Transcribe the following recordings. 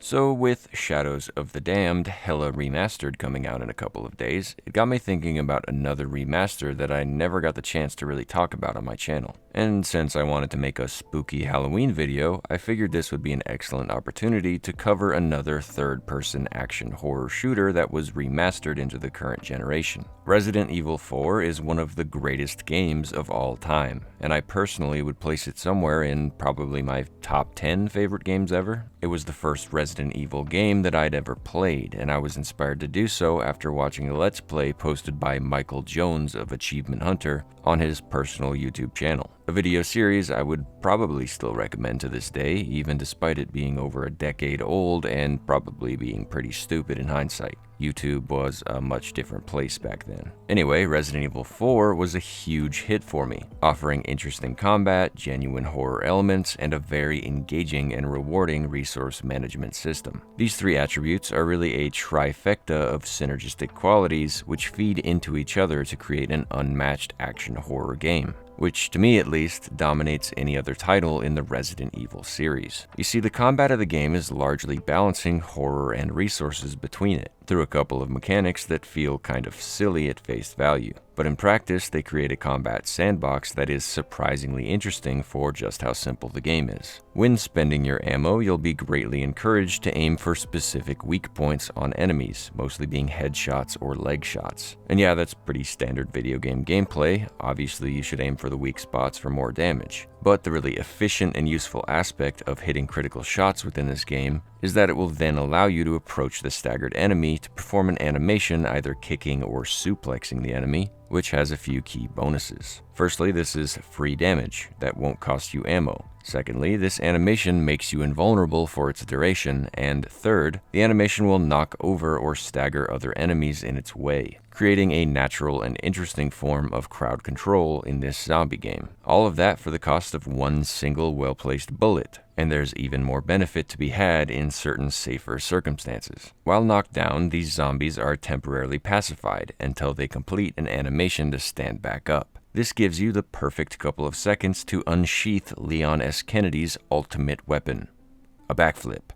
So with Shadows of the Damned hella remastered coming out in a couple of days, it got me thinking about another remaster that I never got the chance to really talk about on my channel. And since I wanted to make a spooky Halloween video, I figured this would be an excellent opportunity to cover another third-person action horror shooter that was remastered into the current generation. Resident Evil 4 is one of the greatest games of all time, and I personally would place it somewhere in probably my top 10 favorite games ever. It was the first Resident Evil game that I'd ever played, and I was inspired to do so after watching a Let's Play posted by Michael Jones of Achievement Hunter on his personal YouTube channel. A video series I would probably still recommend to this day, even despite it being over a decade old and probably being pretty stupid in hindsight. YouTube was a much different place back then. Anyway, Resident Evil 4 was a huge hit for me, offering interesting combat, genuine horror elements, and a very engaging and rewarding resource management system. These three attributes are really a trifecta of synergistic qualities which feed into each other to create an unmatched action horror game, which, to me at least, dominates any other title in the Resident Evil series. You see, the combat of the game is largely balancing horror and resources between it, through a couple of mechanics that feel kind of silly at face value. But in practice, they create a combat sandbox that is surprisingly interesting for just how simple the game is. When spending your ammo, you'll be greatly encouraged to aim for specific weak points on enemies, mostly being headshots or leg shots. And yeah, that's pretty standard video game gameplay. Obviously, you should aim for the weak spots for more damage. But the really efficient and useful aspect of hitting critical shots within this game is that it will then allow you to approach the staggered enemy to perform an animation either kicking or suplexing the enemy, which has a few key bonuses. Firstly, this is free damage that won't cost you ammo. Secondly, this animation makes you invulnerable for its duration, and third, the animation will knock over or stagger other enemies in its way, creating a natural and interesting form of crowd control in this zombie game. All of that for the cost of one single well-placed bullet, and there's even more benefit to be had in certain safer circumstances. While knocked down, these zombies are temporarily pacified until they complete an animation to stand back up. This gives you the perfect couple of seconds to unsheath Leon S. Kennedy's ultimate weapon, a backflip.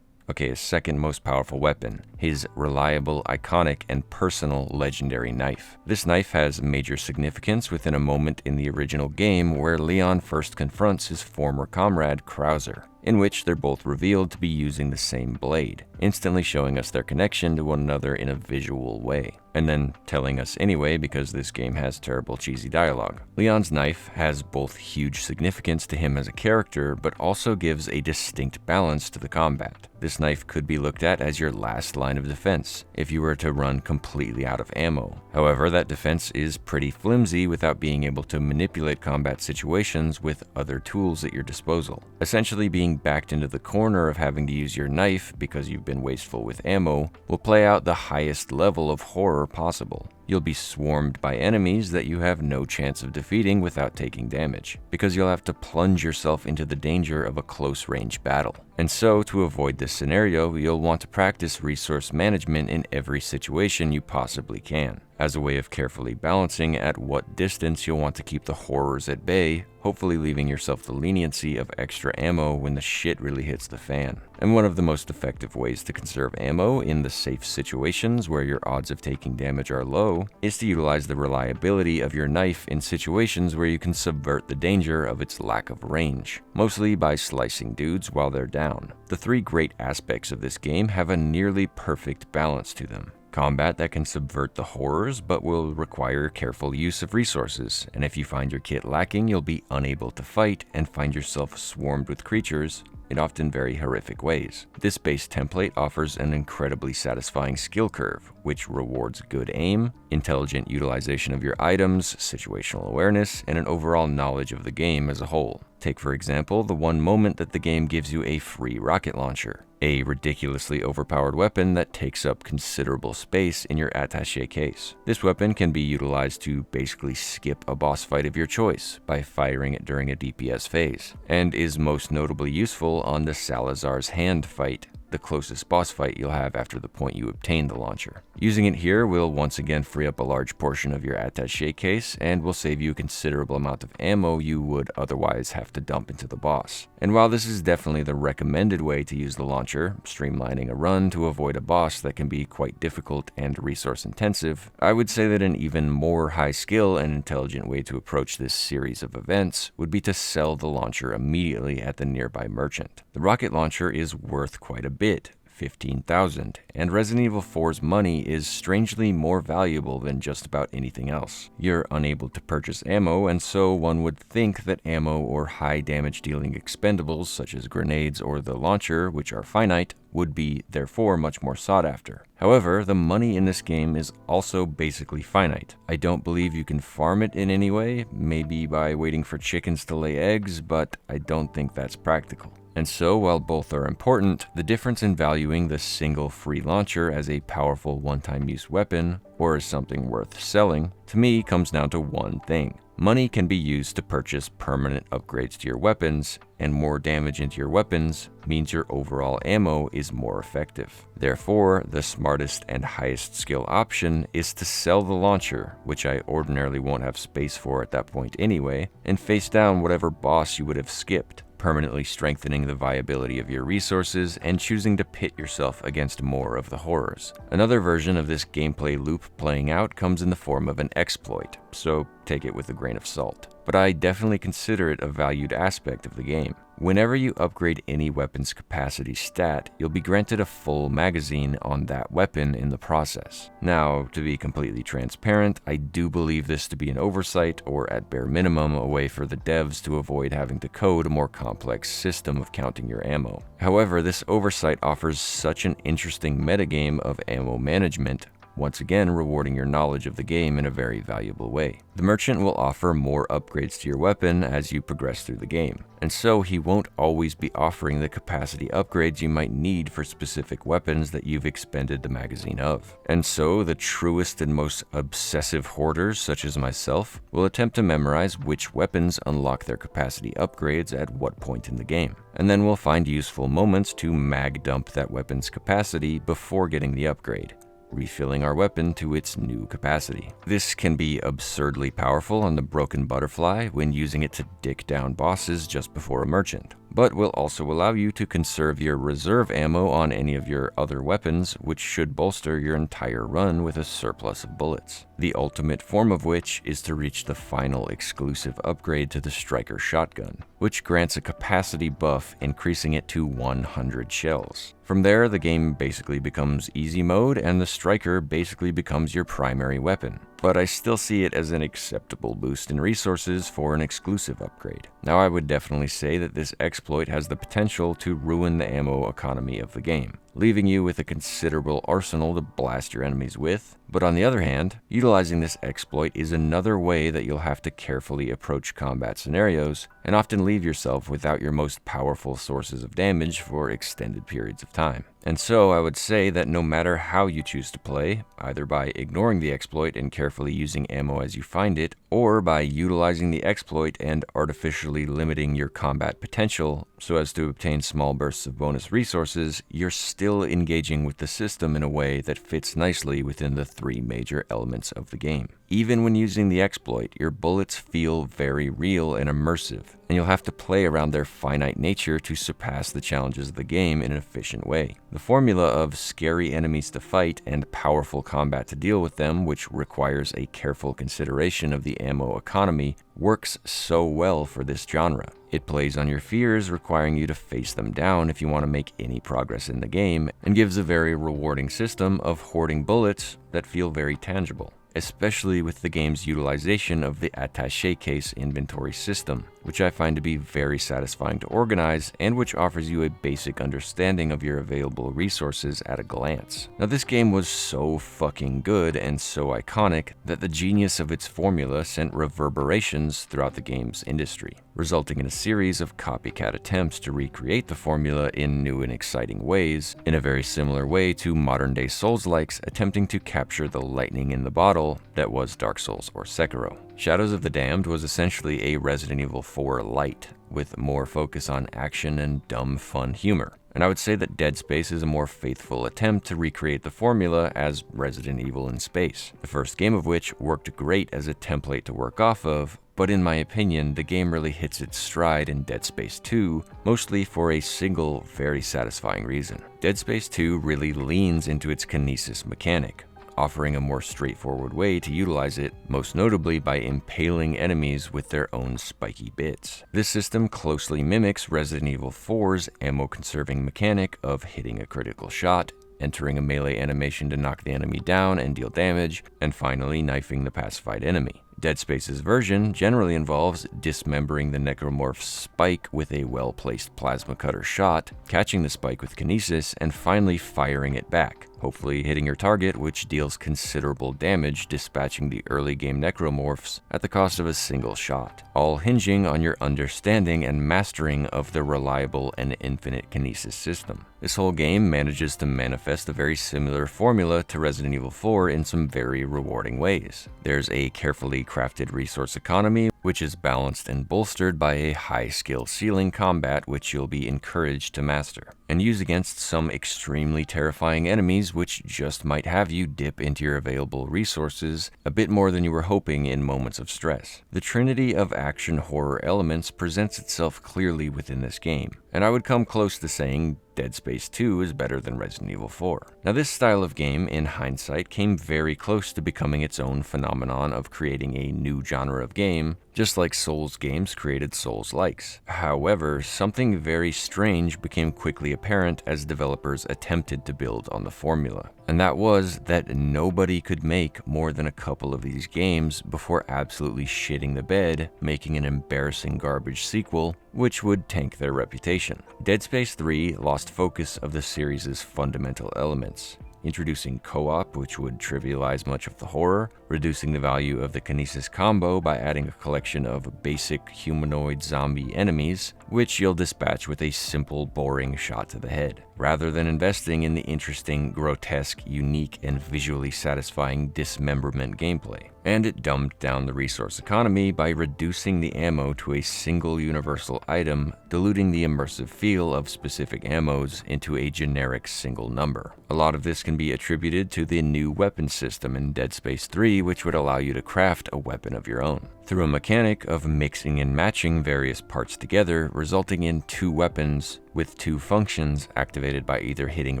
Okay, his second most powerful weapon, his reliable, iconic, and personal legendary knife. This knife has major significance within a moment in the original game where Leon first confronts his former comrade, Krauser, in which they're both revealed to be using the same blade, instantly showing us their connection to one another in a visual way, and then telling us anyway because this game has terrible cheesy dialogue. Leon's knife has both huge significance to him as a character, but also gives a distinct balance to the combat. This knife could be looked at as your last line of defense if you were to run completely out of ammo. However, that defense is pretty flimsy without being able to manipulate combat situations with other tools at your disposal. Essentially, being backed into the corner of having to use your knife because you've been wasteful with ammo will play out the highest level of horror possible. You'll be swarmed by enemies that you have no chance of defeating without taking damage, because you'll have to plunge yourself into the danger of a close-range battle. And so, to avoid this scenario, you'll want to practice resource management in every situation you possibly can, as a way of carefully balancing at what distance you'll want to keep the horrors at bay, hopefully leaving yourself the leniency of extra ammo when the shit really hits the fan. And one of the most effective ways to conserve ammo in the safe situations where your odds of taking damage are low is to utilize the reliability of your knife in situations where you can subvert the danger of its lack of range, mostly by slicing dudes while they're down. The three great aspects of this game have a nearly perfect balance to them. Combat that can subvert the horrors but will require careful use of resources, and if you find your kit lacking, you'll be unable to fight and find yourself swarmed with creatures in often very horrific ways. This base template offers an incredibly satisfying skill curve, which rewards good aim, intelligent utilization of your items, situational awareness, and an overall knowledge of the game as a whole. Take, for example, the one moment that the game gives you a free rocket launcher, a ridiculously overpowered weapon that takes up considerable space in your attaché case. This weapon can be utilized to basically skip a boss fight of your choice by firing it during a DPS phase, and is most notably useful on the Salazar's Hand fight, the closest boss fight you'll have after the point you obtain the launcher. Using it here will once again free up a large portion of your attaché case and will save you a considerable amount of ammo you would otherwise have to dump into the boss. And while this is definitely the recommended way to use the launcher, streamlining a run to avoid a boss that can be quite difficult and resource intensive, I would say that an even more high skill and intelligent way to approach this series of events would be to sell the launcher immediately at the nearby merchant. The rocket launcher is worth quite a bit, 15,000, and Resident Evil 4's money is strangely more valuable than just about anything else. You're unable to purchase ammo, and so one would think that ammo or high damage dealing expendables such as grenades or the launcher, which are finite, would be therefore much more sought after. However, the money in this game is also basically finite. I don't believe you can farm it in any way, maybe by waiting for chickens to lay eggs, but I don't think that's practical. And so, while both are important, the difference in valuing the single free launcher as a powerful one-time use weapon, or as something worth selling, to me comes down to one thing. Money can be used to purchase permanent upgrades to your weapons, and more damage into your weapons means your overall ammo is more effective. Therefore, the smartest and highest skill option is to sell the launcher, which I ordinarily won't have space for at that point anyway, and face down whatever boss you would have skipped, permanently strengthening the viability of your resources and choosing to pit yourself against more of the horrors. Another version of this gameplay loop playing out comes in the form of an exploit, so take it with a grain of salt. But I definitely consider it a valued aspect of the game. Whenever you upgrade any weapon's capacity stat, you'll be granted a full magazine on that weapon in the process. Now, to be completely transparent, I do believe this to be an oversight, or at bare minimum, a way for the devs to avoid having to code a more complex system of counting your ammo. However, this oversight offers such an interesting metagame of ammo management, once again rewarding your knowledge of the game in a very valuable way. The merchant will offer more upgrades to your weapon as you progress through the game, and so he won't always be offering the capacity upgrades you might need for specific weapons that you've expended the magazine of. And so the truest and most obsessive hoarders, such as myself, will attempt to memorize which weapons unlock their capacity upgrades at what point in the game, and then will find useful moments to mag dump that weapon's capacity before getting the upgrade, refilling our weapon to its new capacity. This can be absurdly powerful on the Broken Butterfly when using it to dick down bosses just before a merchant, but will also allow you to conserve your reserve ammo on any of your other weapons, which should bolster your entire run with a surplus of bullets. The ultimate form of which is to reach the final exclusive upgrade to the Striker shotgun, which grants a capacity buff, increasing it to 100 shells. From there, the game basically becomes easy mode, and the Striker basically becomes your primary weapon. But I still see it as an acceptable boost in resources for an exclusive upgrade. Now, I would definitely say that this exploit has the potential to ruin the ammo economy of the game, leaving you with a considerable arsenal to blast your enemies with. But on the other hand, utilizing this exploit is another way that you'll have to carefully approach combat scenarios and often leave yourself without your most powerful sources of damage for extended periods of time. And so I would say that no matter how you choose to play, either by ignoring the exploit and carefully using ammo as you find it, or by utilizing the exploit and artificially limiting your combat potential so as to obtain small bursts of bonus resources, you're still engaging with the system in a way that fits nicely within the three major elements of the game. Even when using the exploit, your bullets feel very real and immersive, and you'll have to play around their finite nature to surpass the challenges of the game in an efficient way. The formula of scary enemies to fight and powerful combat to deal with them, which requires a careful consideration of the ammo economy, works so well for this genre. It plays on your fears, requiring you to face them down if you want to make any progress in the game, and gives a very rewarding system of hoarding bullets that feel very tangible, especially with the game's utilization of the attaché case inventory system, which I find to be very satisfying to organize and which offers you a basic understanding of your available resources at a glance. Now, this game was so fucking good and so iconic that the genius of its formula sent reverberations throughout the game's industry, resulting in a series of copycat attempts to recreate the formula in new and exciting ways, in a very similar way to modern-day Souls-likes attempting to capture the lightning in the bottle that was Dark Souls or Sekiro. Shadows of the Damned was essentially a Resident Evil 4 light, with more focus on action and dumb fun humor. and I would say that Dead Space is a more faithful attempt to recreate the formula as Resident Evil in space, the first game of which worked great as a template to work off of, but in my opinion, the game really hits its stride in Dead Space 2, mostly for a single, very satisfying reason. Dead Space 2 really leans into its kinesis mechanic, offering a more straightforward way to utilize it, most notably by impaling enemies with their own spiky bits. This system closely mimics Resident Evil 4's ammo-conserving mechanic of hitting a critical shot, entering a melee animation to knock the enemy down and deal damage, and finally knifing the pacified enemy. Dead Space's version generally involves dismembering the necromorph's spike with a well-placed plasma cutter shot, catching the spike with kinesis, and finally firing it back, hopefully hitting your target, which deals considerable damage, dispatching the early game necromorphs at the cost of a single shot, all hinging on your understanding and mastering of the reliable and infinite kinesis system. This whole game manages to manifest a very similar formula to Resident Evil 4 in some very rewarding ways. There's a carefully crafted resource economy, which is balanced and bolstered by a high skill ceiling combat which you'll be encouraged to master, and use against some extremely terrifying enemies which just might have you dip into your available resources a bit more than you were hoping in moments of stress. The trinity of action horror elements presents itself clearly within this game, and I would come close to saying Dead Space 2 is better than Resident Evil 4. Now, this style of game, in hindsight, came very close to becoming its own phenomenon of creating a new genre of game, just like Souls games created Souls-likes. However, something very strange became quickly apparent as developers attempted to build on the formula, and that was that nobody could make more than a couple of these games before absolutely shitting the bed, making an embarrassing garbage sequel, which would tank their reputation. Dead Space 3 lost focus of the series' fundamental elements, introducing co-op, which would trivialize much of the horror, reducing the value of the kinesis combo by adding a collection of basic humanoid zombie enemies, which you'll dispatch with a simple, boring shot to the head, rather than investing in the interesting, grotesque, unique, and visually satisfying dismemberment gameplay. And it dumbed down the resource economy by reducing the ammo to a single universal item, diluting the immersive feel of specific ammos into a generic single number. A lot of this can be attributed to the new weapon system in Dead Space 3, which would allow you to craft a weapon of your own, through a mechanic of mixing and matching various parts together, resulting in two weapons with two functions activated by either hitting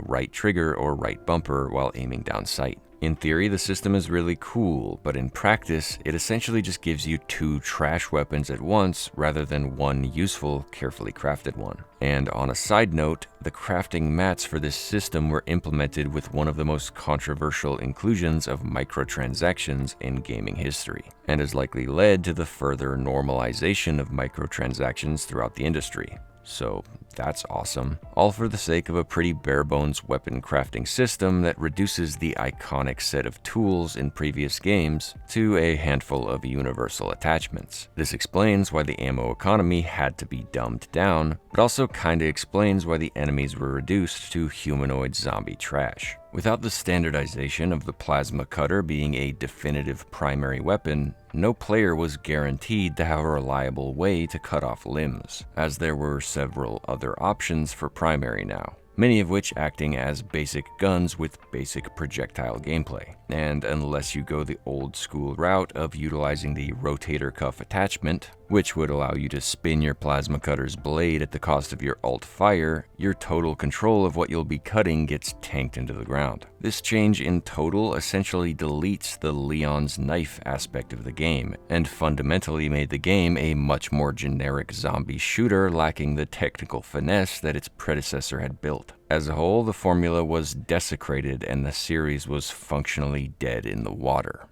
right trigger or right bumper while aiming down sight. In theory, the system is really cool, but in practice, it essentially just gives you two trash weapons at once rather than one useful, carefully crafted one. And on a side note, the crafting mats for this system were implemented with one of the most controversial inclusions of microtransactions in gaming history, and has likely led to the further normalization of microtransactions throughout the industry. So that's awesome. All for the sake of a pretty bare-bones weapon crafting system that reduces the iconic set of tools in previous games to a handful of universal attachments. This explains why the ammo economy had to be dumbed down, but also kinda explains why the enemies were reduced to humanoid zombie trash. Without the standardization of the plasma cutter being a definitive primary weapon, no player was guaranteed to have a reliable way to cut off limbs, as there were several other options for primary now, many of which acting as basic guns with basic projectile gameplay. And unless you go the old school route of utilizing the rotator cuff attachment, which would allow you to spin your plasma cutter's blade at the cost of your alt fire, your total control of what you'll be cutting gets tanked into the ground. This change in total essentially deletes the Leon's knife aspect of the game, and fundamentally made the game a much more generic zombie shooter lacking the technical finesse that its predecessor had built. As a whole, the formula was desecrated and the series was functionally dead in the water.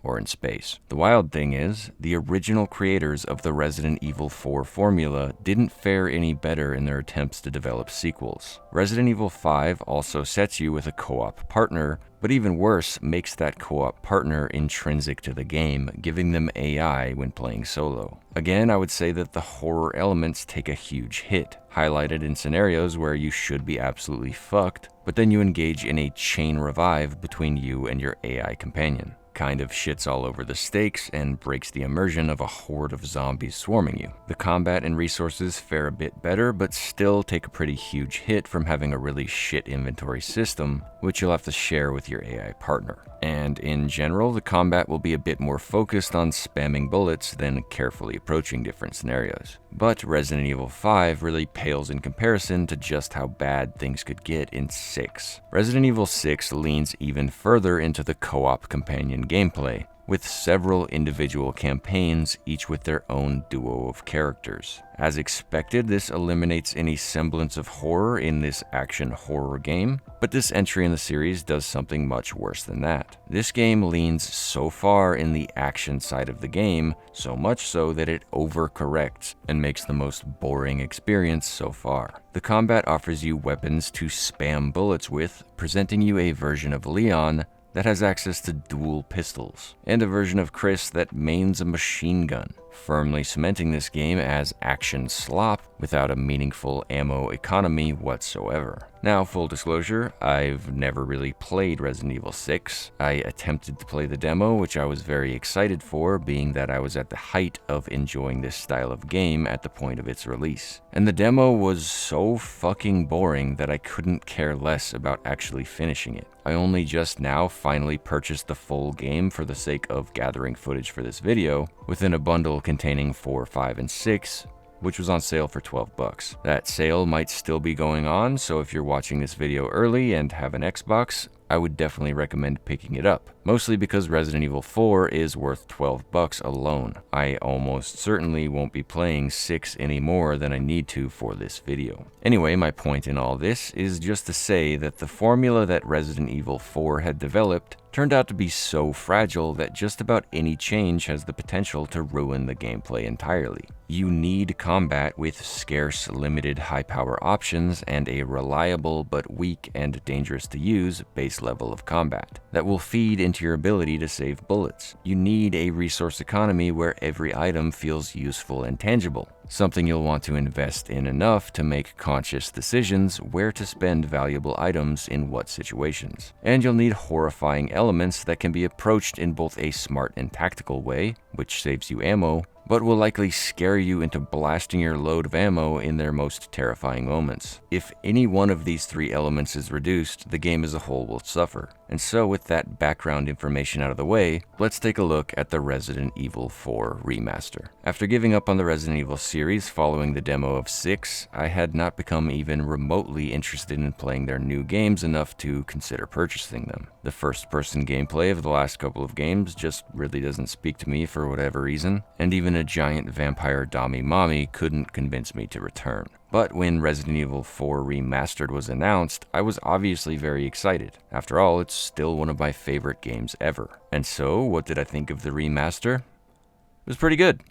Or in space. The wild thing is, the original creators of the Resident Evil 4 formula didn't fare any better in their attempts to develop sequels. Resident Evil 5 also sets you with a co-op partner, but even worse, makes that co-op partner intrinsic to the game, giving them AI when playing solo. Again, I would say that the horror elements take a huge hit, highlighted in scenarios where you should be absolutely fucked, but then you engage in a chain revive between you and your AI companion. kind of shits all over the stakes and breaks the immersion of a horde of zombies swarming you. The combat and resources fare a bit better, but still take a pretty huge hit from having a really shit inventory system, which you'll have to share with your AI partner. And in general, the combat will be a bit more focused on spamming bullets than carefully approaching different scenarios. But Resident Evil 5 really pales in comparison to just how bad things could get in 6. Resident Evil 6 leans even further into the co-op companion gameplay, with several individual campaigns, each with their own duo of characters. As expected, this eliminates any semblance of horror in this action horror game, but this entry in the series does something much worse than that. This game leans so far in the action side of the game, so much so that it overcorrects and makes the most boring experience so far. The combat offers you weapons to spam bullets with, presenting you a version of Leon that has access to dual pistols, and a version of Chris that mains a machine gun, firmly cementing this game as action slop without a meaningful ammo economy whatsoever. Now, full disclosure, I've never really played Resident Evil 6. I attempted to play the demo, which I was very excited for, being that I was at the height of enjoying this style of game at the point of its release. And the demo was so fucking boring that I couldn't care less about actually finishing it. I only just now finally purchased the full game for the sake of gathering footage for this video, within a bundle containing 4, 5, and 6, which was on sale for $12. That sale might still be going on, so if you're watching this video early and have an Xbox, I would definitely recommend picking it up, mostly because Resident Evil 4 is worth $12 alone. I almost certainly won't be playing 6 any more than I need to for this video. Anyway, my point in all this is just to say that the formula that Resident Evil 4 had developed turned out to be so fragile that just about any change has the potential to ruin the gameplay entirely. You need combat with scarce, limited high-power options and a reliable but weak and dangerous to use base level of combat that will feed into your ability to save bullets. You need a resource economy where every item feels useful and tangible, something you'll want to invest in enough to make conscious decisions where to spend valuable items in what situations. And you'll need horrifying elements that can be approached in both a smart and tactical way, which saves you ammo, but will likely scare you into blasting your load of ammo in their most terrifying moments. If any one of these 3 elements is reduced, the game as a whole will suffer. And so with that background information out of the way, let's take a look at the Resident Evil 4 Remaster. After giving up on the Resident Evil series following the demo of 6, I had not become even remotely interested in playing their new games enough to consider purchasing them. The first-person gameplay of the last couple of games just really doesn't speak to me for whatever reason, and even a giant vampire Dami Mommy couldn't convince me to return. But when Resident Evil 4 Remastered was announced, I was obviously very excited. After all, it's still one of my favorite games ever. And so, what did I think of the remaster? It was pretty good.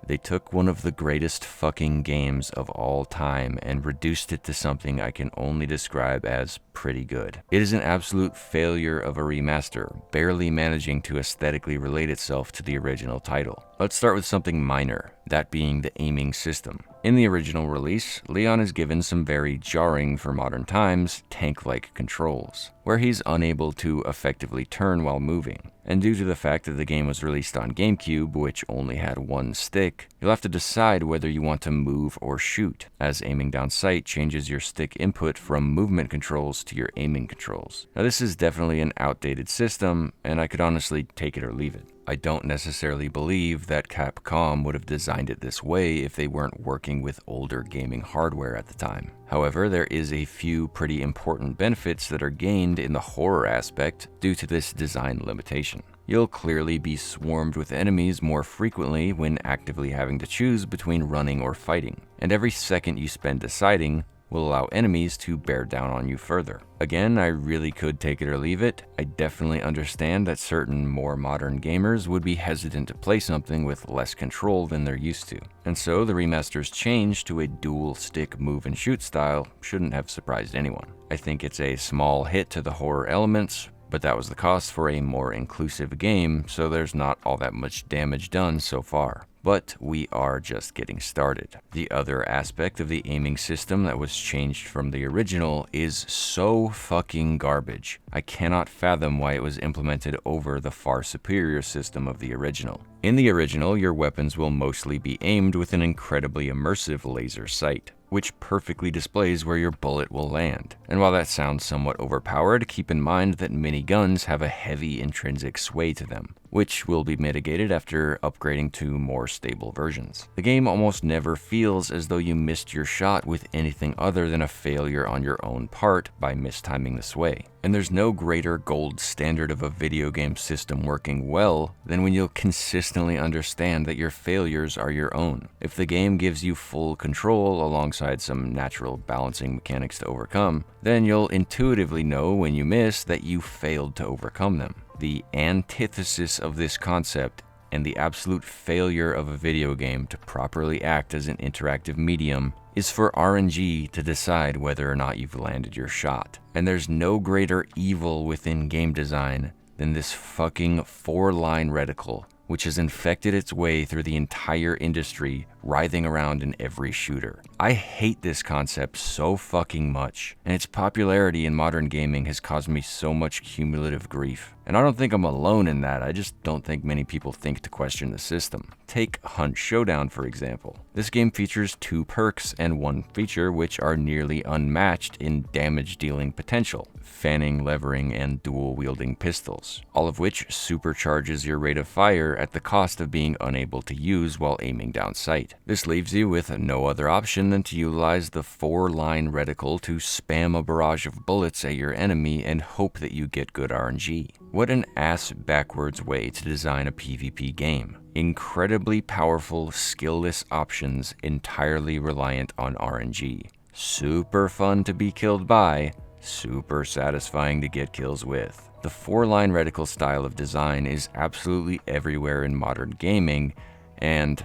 They took one of the greatest fucking games of all time and reduced it to something I can only describe as pretty good. It is an absolute failure of a remaster, barely managing to aesthetically relate itself to the original title. Let's start with something minor, that being the aiming system. In the original release, Leon is given some very jarring for modern times, tank-like controls, where he's unable to effectively turn while moving. And due to the fact that the game was released on GameCube, which only had one stick, you'll have to decide whether you want to move or shoot, as aiming down sight changes your stick input from movement controls to your aiming controls. Now this is definitely an outdated system, and I could honestly take it or leave it. I don't necessarily believe that Capcom would have designed it this way if they weren't working with older gaming hardware at the time. However, there is a few pretty important benefits that are gained in the horror aspect due to this design limitation. You'll clearly be swarmed with enemies more frequently when actively having to choose between running or fighting, and every second you spend deciding will allow enemies to bear down on you further. Again, I really could take it or leave it. I definitely understand that certain more modern gamers would be hesitant to play something with less control than they're used to. And so the remaster's change to a dual stick move and shoot style shouldn't have surprised anyone. I think it's a small hit to the horror elements, but that was the cost for a more inclusive game, so there's not all that much damage done so far. But we are just getting started. The other aspect of the aiming system that was changed from the original is so fucking garbage. I cannot fathom why it was implemented over the far superior system of the original. In the original, your weapons will mostly be aimed with an incredibly immersive laser sight, which perfectly displays where your bullet will land. And while that sounds somewhat overpowered, keep in mind that miniguns have a heavy intrinsic sway to them, which will be mitigated after upgrading to more stable versions. The game almost never feels as though you missed your shot with anything other than a failure on your own part by mistiming the sway. And there's no greater gold standard of a video game system working well than when you'll consistently understand that your failures are your own. If the game gives you full control alongside some natural balancing mechanics to overcome, then you'll intuitively know when you miss that you failed to overcome them. The antithesis of this concept and the absolute failure of a video game to properly act as an interactive medium is for RNG to decide whether or not you've landed your shot. And there's no greater evil within game design than this fucking 4-line reticle, which has infected its way through the entire industry, writhing around in every shooter. I hate this concept so fucking much, and its popularity in modern gaming has caused me so much cumulative grief. And I don't think I'm alone in that, I just don't think many people think to question the system. Take Hunt Showdown, for example. This game features 2 perks and 1 feature which are nearly unmatched in damage-dealing potential: fanning, levering, and dual-wielding pistols, all of which supercharges your rate of fire at the cost of being unable to use while aiming down sight. This leaves you with no other option than to utilize the 4-line reticle to spam a barrage of bullets at your enemy and hope that you get good RNG. What an ass-backwards way to design a PvP game. Incredibly powerful, skill-less options entirely reliant on RNG. Super fun to be killed by, super satisfying to get kills with. The 4-line reticle style of design is absolutely everywhere in modern gaming, and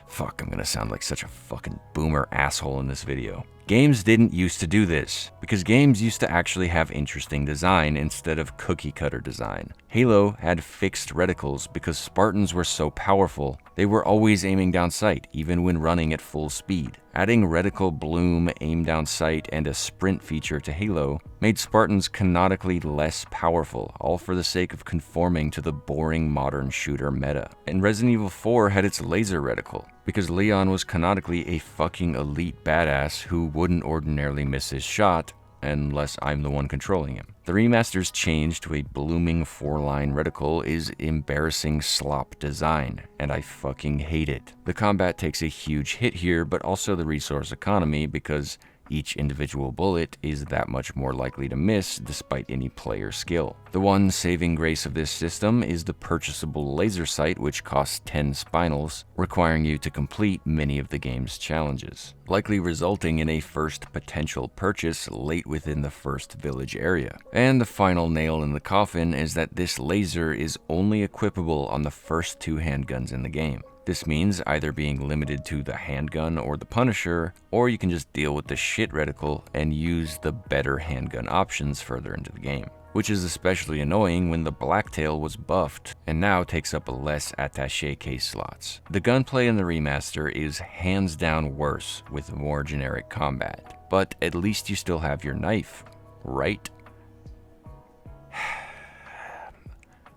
fuck, I'm gonna sound like such a fucking boomer asshole in this video. Games didn't used to do this, because games used to actually have interesting design instead of cookie-cutter design. Halo had fixed reticles because Spartans were so powerful, they were always aiming down sight, even when running at full speed. Adding reticle bloom, aim down sight, and a sprint feature to Halo made Spartans canonically less powerful, all for the sake of conforming to the boring modern shooter meta. And Resident Evil 4 had its laser reticle, because Leon was canonically a fucking elite badass who wouldn't ordinarily miss his shot unless I'm the one controlling him. The remaster's change to a blooming 4-line reticle is embarrassing slop design, and I fucking hate it. The combat takes a huge hit here, but also the resource economy, because each individual bullet is that much more likely to miss despite any player skill. The one saving grace of this system is the purchasable laser sight, which costs 10 spinels, requiring you to complete many of the game's challenges, likely resulting in a first potential purchase late within the first village area. And the final nail in the coffin is that this laser is only equipable on the first 2 handguns in the game. This means either being limited to the handgun or the Punisher, or you can just deal with the shit reticle and use the better handgun options further into the game, which is especially annoying when the Blacktail was buffed and now takes up less attaché case slots. The gunplay in the remaster is hands down worse with more generic combat, but at least you still have your knife, right?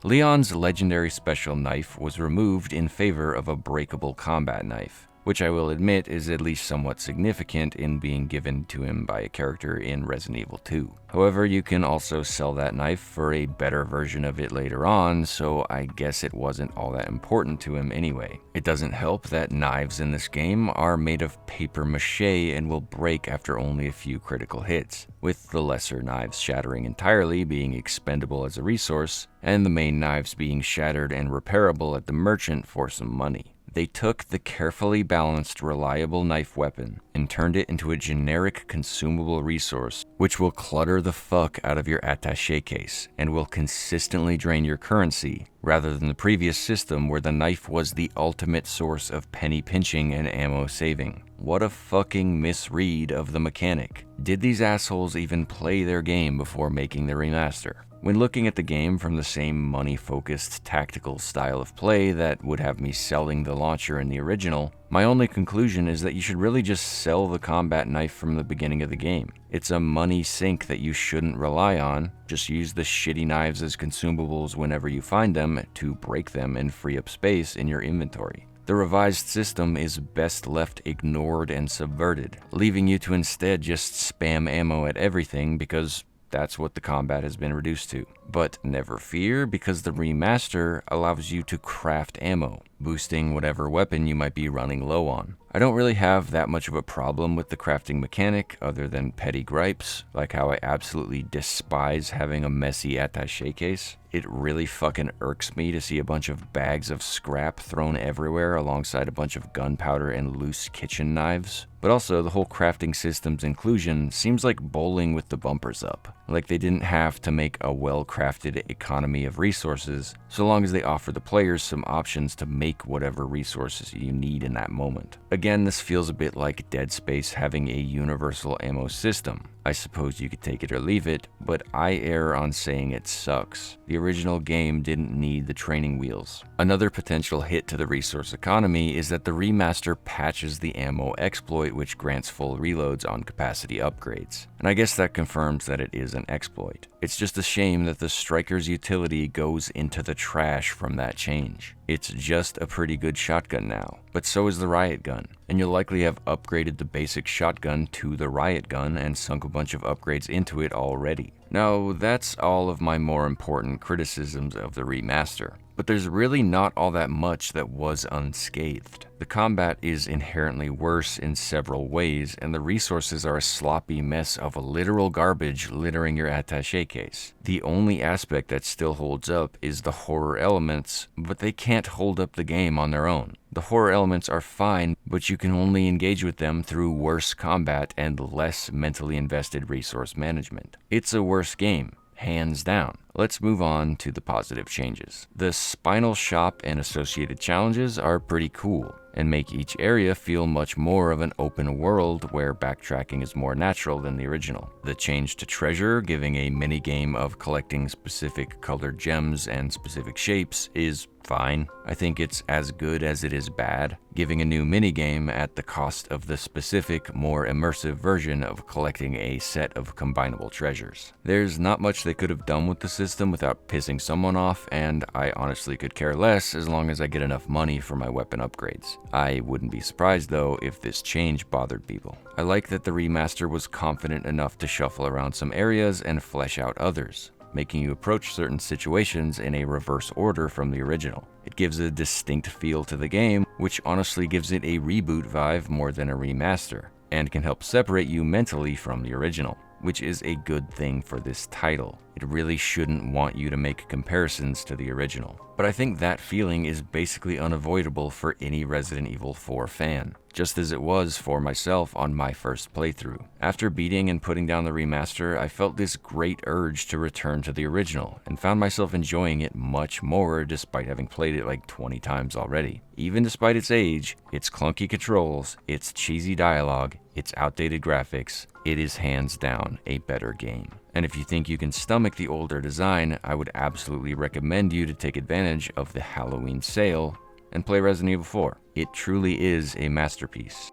Leon's legendary special knife was removed in favor of a breakable combat knife, which I will admit is at least somewhat significant in being given to him by a character in Resident Evil 2. However, you can also sell that knife for a better version of it later on, so I guess it wasn't all that important to him anyway. It doesn't help that knives in this game are made of paper mache and will break after only a few critical hits, with the lesser knives shattering entirely, being expendable as a resource, and the main knives being shattered and repairable at the merchant for some money. They took the carefully balanced, reliable knife weapon and turned it into a generic consumable resource, which will clutter the fuck out of your attaché case and will consistently drain your currency, rather than the previous system where the knife was the ultimate source of penny pinching and ammo saving. What a fucking misread of the mechanic. Did these assholes even play their game before making the remaster? When looking at the game from the same money-focused tactical style of play that would have me selling the launcher in the original, my only conclusion is that you should really just sell the combat knife from the beginning of the game. It's a money sink that you shouldn't rely on. Just use the shitty knives as consumables whenever you find them to break them and free up space in your inventory. The revised system is best left ignored and subverted, leaving you to instead just spam ammo at everything because that's what the combat has been reduced to. But never fear, because the remaster allows you to craft ammo, boosting whatever weapon you might be running low on. I don't really have that much of a problem with the crafting mechanic other than petty gripes, like how I absolutely despise having a messy attaché case. It really fucking irks me to see a bunch of bags of scrap thrown everywhere alongside a bunch of gunpowder and loose kitchen knives. But also, the whole crafting system's inclusion seems like bowling with the bumpers up. Like they didn't have to make a well-crafted economy of resources, so long as they offer the players some options to make whatever resources you need in that moment. Again, this feels a bit like Dead Space having a universal ammo system. I suppose you could take it or leave it, but I err on saying it sucks. The original game didn't need the training wheels. Another potential hit to the resource economy is that the remaster patches the ammo exploit, which grants full reloads on capacity upgrades. And I guess that confirms that it is an exploit. It's just a shame that the Striker's utility goes into the trash from that change. It's just a pretty good shotgun now, but so is the riot gun, and you'll likely have upgraded the basic shotgun to the riot gun and sunk a bunch of upgrades into it already. Now, that's all of my more important criticisms of the remaster, but there's really not all that much that was unscathed. The combat is inherently worse in several ways, and the resources are a sloppy mess of literal garbage littering your attaché case. The only aspect that still holds up is the horror elements, but they can't hold up the game on their own. The horror elements are fine, but you can only engage with them through worse combat and less mentally invested resource management. It's a worse game, hands down. Let's move on to the positive changes. The spinal shop and associated challenges are pretty cool, and make each area feel much more of an open world where backtracking is more natural than the original. The change to treasure, giving a minigame of collecting specific colored gems and specific shapes, is fine. I think it's as good as it is bad, giving a new minigame at the cost of the specific, more immersive version of collecting a set of combinable treasures. There's not much they could have done with the system without pissing someone off, and I honestly could care less as long as I get enough money for my weapon upgrades. I wouldn't be surprised though if this change bothered people. I like that the remaster was confident enough to shuffle around some areas and flesh out others, making you approach certain situations in a reverse order from the original. It gives a distinct feel to the game, which honestly gives it a reboot vibe more than a remaster, and can help separate you mentally from the original, which is a good thing for this title. It really shouldn't want you to make comparisons to the original. But I think that feeling is basically unavoidable for any Resident Evil 4 fan, just as it was for myself on my first playthrough. After beating and putting down the remaster, I felt this great urge to return to the original, and found myself enjoying it much more despite having played it like 20 times already. Even despite its age, its clunky controls, its cheesy dialogue, its outdated graphics, it is hands down a better game. And if you think you can stomach the older design, I would absolutely recommend you to take advantage of the Halloween sale and play Resident Evil 4. It truly is a masterpiece.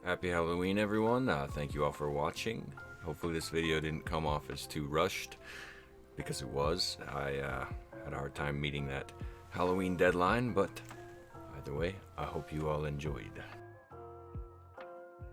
Happy Halloween, everyone. Thank you all for watching. Hopefully this video didn't come off as too rushed, because it was. I had a hard time meeting that Halloween deadline, but either way, I hope you all enjoyed.